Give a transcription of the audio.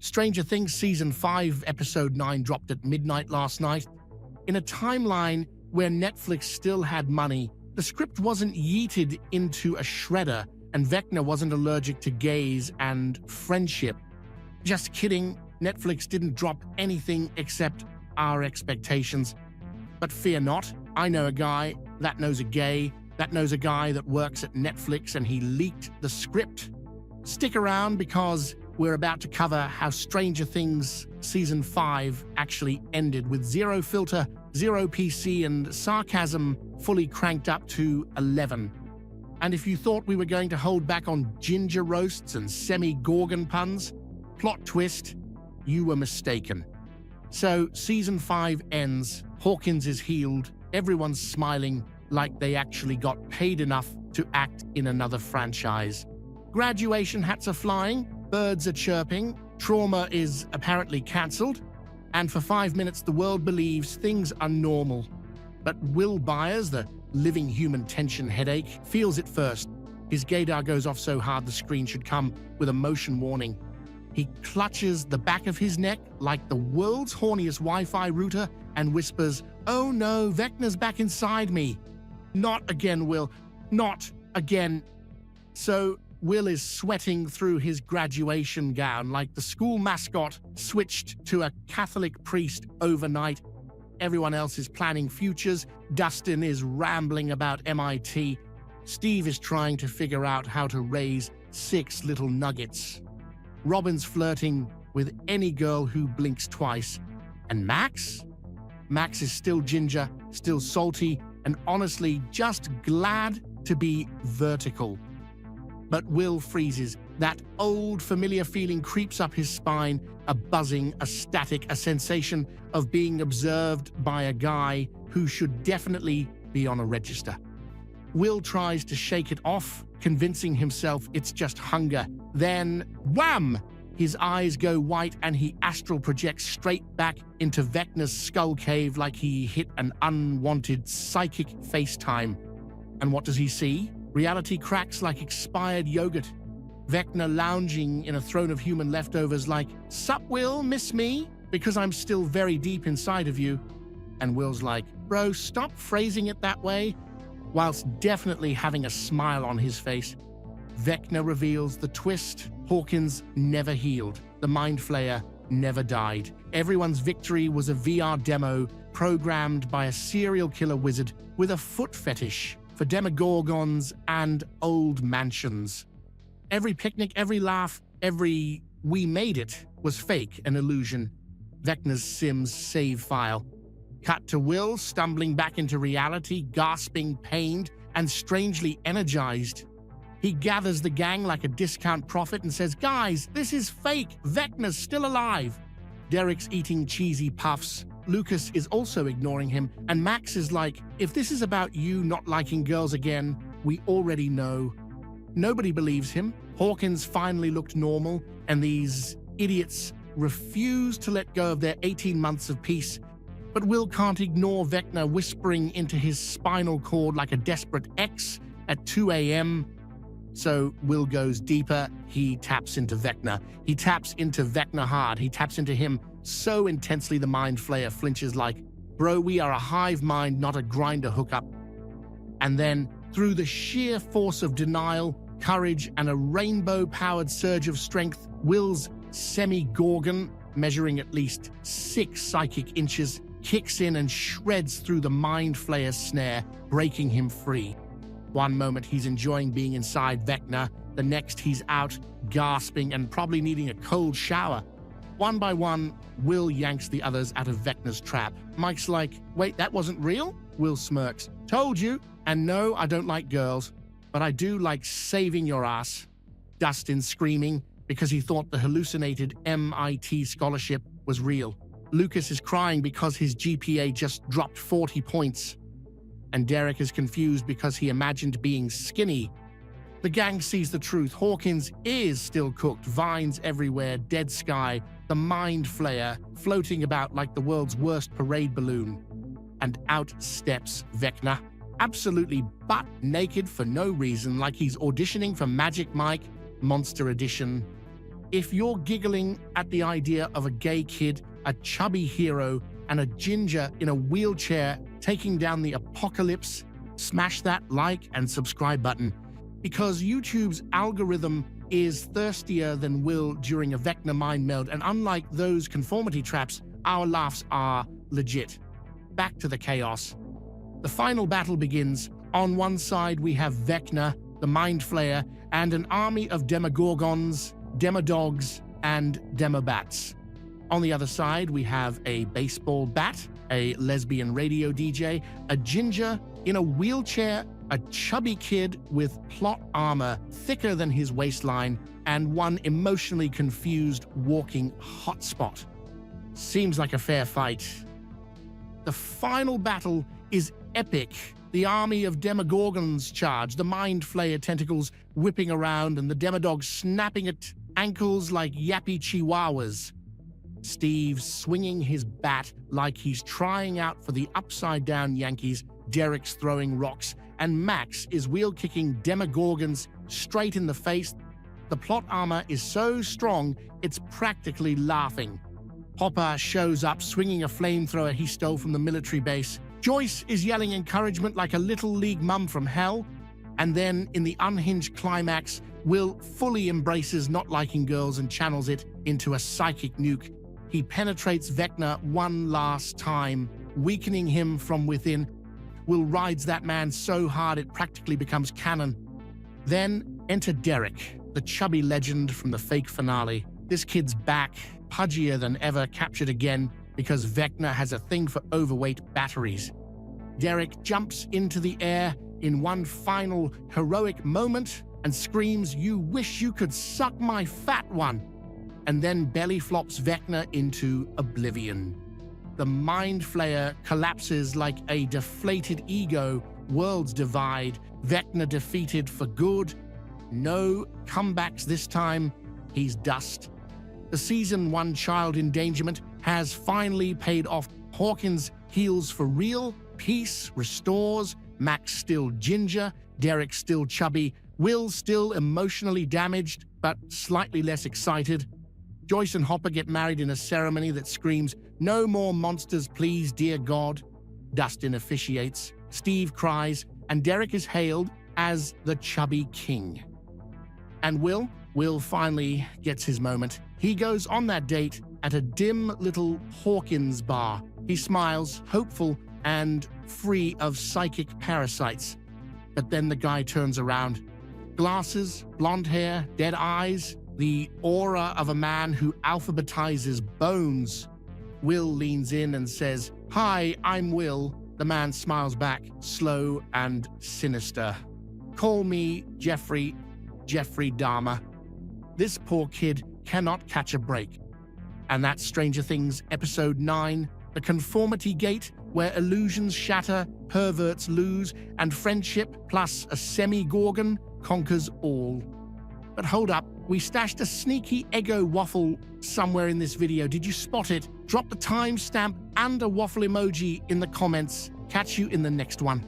Stranger Things Season 5, Episode 9 dropped at midnight last night. In a timeline where Netflix still had money, the script wasn't yeeted into a shredder, and Vecna wasn't allergic to gays and friendship. Just kidding, Netflix didn't drop anything except our expectations. But fear not, I know a guy that knows a gay, that knows a guy that works at Netflix, and he leaked the script. Stick around because we're about to cover how Stranger Things Season 5 actually ended with zero filter, zero PC, and sarcasm fully cranked up to 11. And if you thought we were going to hold back on ginger roasts and semigorgan puns, plot twist, you were mistaken. So Season 5 ends, Hawkins is healed, everyone's smiling like they actually got paid enough to act in another franchise. Graduation hats are flying, birds are chirping, trauma is apparently cancelled, and for 5 minutes the world believes things are normal. But Will Byers, the living human tension headache, feels it first. His gaydar goes off so hard the screen should come with a motion warning. He clutches the back of his neck like the world's horniest Wi-Fi router and whispers, "Oh no, Vecna's back inside me." "Not again, Will. Not again." So Will is sweating through his graduation gown like the school mascot switched to a Catholic priest overnight. Everyone else is planning futures. Dustin is rambling about MIT. Steve is trying to figure out how to raise 6 little nuggets. Robin's flirting with any girl who blinks twice. And Max? Max is still ginger, still salty, and honestly just glad to be vertical. But Will freezes. That old familiar feeling creeps up his spine, a buzzing, a static, a sensation of being observed by a guy who should definitely be on a register. Will tries to shake it off, convincing himself it's just hunger. Then, wham! His eyes go white and he astral projects straight back into Vecna's skull cave like he hit an unwanted psychic FaceTime. And what does he see? Reality cracks like expired yogurt. Vecna lounging in a throne of human leftovers like, "Sup, Will, miss me? Because I'm still very deep inside of you." And Will's like, "Bro, stop phrasing it that way," whilst definitely having a smile on his face. Vecna reveals the twist. Hawkins never healed. The Mind Flayer never died. Everyone's victory was a VR demo programmed by a serial killer wizard with a foot fetish for Demogorgons and old mansions. Every picnic, every laugh, every "we made it" was fake, an illusion. Vecna's Sims save file. Cut to Will stumbling back into reality, gasping, pained, and strangely energized. He gathers the gang like a discount prophet and says, "Guys, this is fake. Vecna's still alive." Derek's eating cheesy puffs. Lucas is also ignoring him, and Max is like, "If this is about you not liking girls again, we already know." Nobody believes him. Hawkins finally looked normal, and these idiots refuse to let go of their 18 months of peace. But Will can't ignore Vecna whispering into his spinal cord like a desperate ex at 2 a.m. So Will goes deeper. He taps into Vecna. He taps into Vecna hard. He taps into him so intensely the Mind Flayer flinches like, "Bro, we are a hive mind, not a grinder hookup." And then, through the sheer force of denial, courage, and a rainbow-powered surge of strength, Will's semigorgan, measuring at least 6 psychic inches, kicks in and shreds through the Mind Flayer's snare, breaking him free. One moment he's enjoying being inside Vecna, the next he's out, gasping and probably needing a cold shower. One by one, Will yanks the others out of Vecna's trap. Mike's like, "Wait, that wasn't real?" Will smirks. "Told you. And no, I don't like girls, but I do like saving your ass." Dustin screaming because he thought the hallucinated MIT scholarship was real. Lucas is crying because his GPA just dropped 40 points. And Derek is confused because he imagined being skinny. The gang sees the truth. Hawkins is still cooked, vines everywhere, dead sky, the Mind Flayer floating about like the world's worst parade balloon. And out steps Vecna, absolutely butt naked for no reason, like he's auditioning for Magic Mike Monster Edition. If you're giggling at the idea of a gay kid, a chubby hero, and a ginger in a wheelchair taking down the apocalypse, smash that like and subscribe button, because YouTube's algorithm is thirstier than Will during a Vecna mind meld, and unlike those conformity traps, our laughs are legit. Back to the chaos. The final battle begins. On one side, we have Vecna, the Mind Flayer, and an army of Demogorgons, Demodogs, and Demobats. On the other side, we have a baseball bat, a lesbian radio DJ, a ginger in a wheelchair, a chubby kid with plot armor thicker than his waistline, and one emotionally confused walking hotspot. Seems like a fair fight. The final battle is epic. The army of Demogorgons charge, the Mind Flayer tentacles whipping around and the Demodogs snapping at ankles like yappy chihuahuas. Steve swinging his bat like he's trying out for the upside-down Yankees, Derek's throwing rocks, and Max is wheel-kicking Demogorgons straight in the face. The plot armor is so strong, it's practically laughing. Hopper shows up swinging a flamethrower he stole from the military base. Joyce is yelling encouragement like a little league mum from hell. And then, in the Unhinged climax, Will fully embraces not liking girls and channels it into a psychic nuke. He penetrates Vecna one last time, weakening him from within. Will rides that man so hard it practically becomes canon. Then enter Derek, the chubby legend from the fake finale. This kid's back, pudgier than ever, captured again because Vecna has a thing for overweight batteries. Derek jumps into the air in one final heroic moment and screams, "You wish you could suck my fat one," and then belly flops Vecna into oblivion. The Mind Flayer collapses like a deflated ego, worlds divide, Vecna defeated for good. No comebacks this time, he's dust. The Season 1 child endangerment has finally paid off. Hawkins heals for real, peace restores, Max still ginger, Derek still chubby, Will still emotionally damaged, but slightly less excited. Joyce and Hopper get married in a ceremony that screams, "No more monsters, please, dear God." Dustin officiates, Steve cries, and Derek is hailed as the chubby king. And Will finally gets his moment. He goes on that date at a dim little Hawkins bar. He smiles, hopeful and free of psychic parasites. But then the guy turns around. Glasses, blonde hair, dead eyes, the aura of a man who alphabetizes bones. Will leans in and says, "Hi, I'm Will." The man smiles back, slow and sinister. "Call me Jeffrey Dahmer." This poor kid cannot catch a break. And that's Stranger Things Episode 9, The Conformity Gate, where illusions shatter, perverts lose, and friendship plus a semigorgan conquers all. But hold up, we stashed a sneaky Eggo waffle somewhere in this video. Did you spot it? Drop the timestamp and a waffle emoji in the comments. Catch you in the next one.